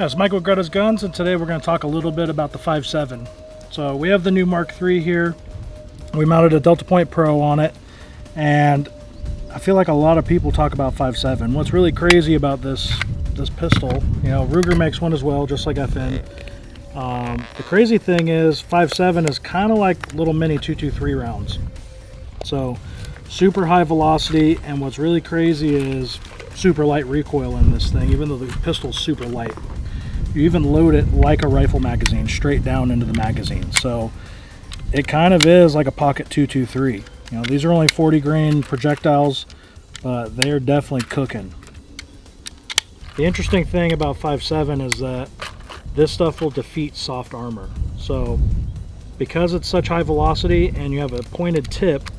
Hi, it's Mike with GRETA'S Guns, and today we're going to talk a little bit about the 5.7. So we have the new Mark III here. We mounted a Delta Point Pro on it, and I feel like a lot of people talk about 5.7. What's really crazy about this pistol, you know, Ruger makes one as well, just like FN. The crazy thing is 5.7 is kind of like little mini 223 rounds. So super high velocity, and what's really crazy is super light recoil in this thing, even though the pistol's super light. You even load it like a rifle magazine, straight down into the magazine. So it kind of is like a pocket 223. You know, these are only 40 grain projectiles, but they are definitely cooking. The interesting thing about 5.7 is that this stuff will defeat soft armor. So because it's such high velocity and you have a pointed tip,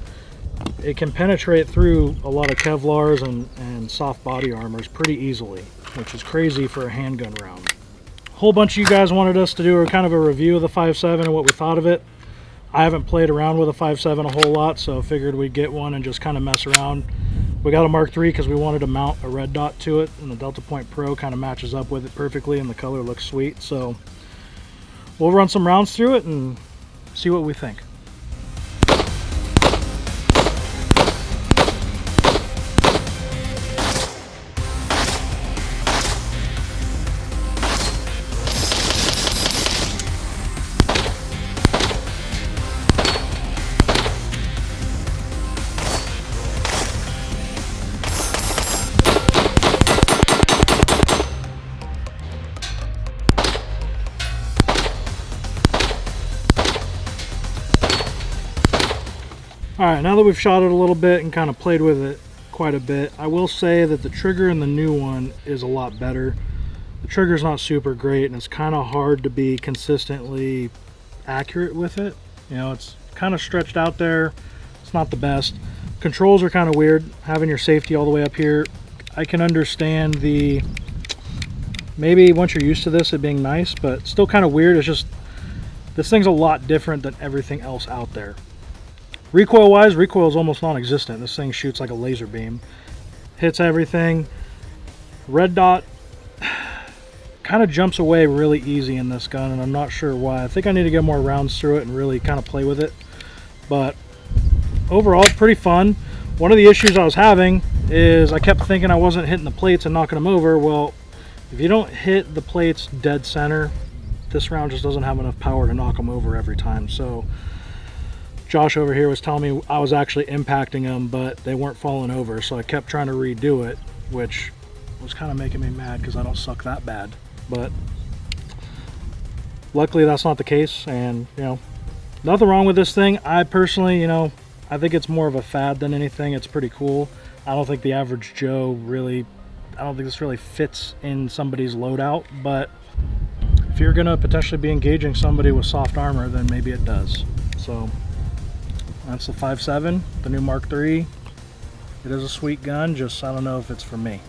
it can penetrate through a lot of Kevlars and soft body armors pretty easily, which is crazy for a handgun round. A whole bunch of you guys wanted us to do a kind of a review of the 5.7 and what we thought of it. I haven't played around with a 5.7 a whole lot, so figured we'd get one and just kind of mess around. We got a Mark III because we wanted to mount a red dot to it, and the Delta Point Pro kind of matches up with it perfectly, and the color looks sweet. So we'll run some rounds through it and see what we think. Alright, now that we've shot it a little bit and kind of played with it quite a bit, I will say that the trigger in the new one is a lot better. The trigger's not super great, and it's kind of hard to be consistently accurate with it. You know, it's kind of stretched out there. It's not the best. Controls are kind of weird, having your safety all the way up here. I can understand maybe once you're used to this, it being nice, but still kind of weird. It's just, this thing's a lot different than everything else out there. Recoil wise, recoil is almost non-existent. This thing shoots like a laser beam. Hits everything. Red dot kind of jumps away really easy in this gun, and I'm not sure why. I think I need to get more rounds through it and really kind of play with it. But overall, pretty fun. One of the issues I was having is I kept thinking I wasn't hitting the plates and knocking them over. Well, if you don't hit the plates dead center, this round just doesn't have enough power to knock them over every time. So Josh over here was telling me I was actually impacting them, but they weren't falling over, so I kept trying to redo it, which was kind of making me mad because I don't suck that bad. But luckily that's not the case, and you know, nothing wrong with this thing. I personally, you know, I think it's more of a fad than anything. It's pretty cool. I don't think the average Joe really, I don't think this really fits in somebody's loadout, but if you're gonna potentially be engaging somebody with soft armor, then maybe it does. So that's the 5.7, the new Mark III. It is a sweet gun, just I don't know if it's for me.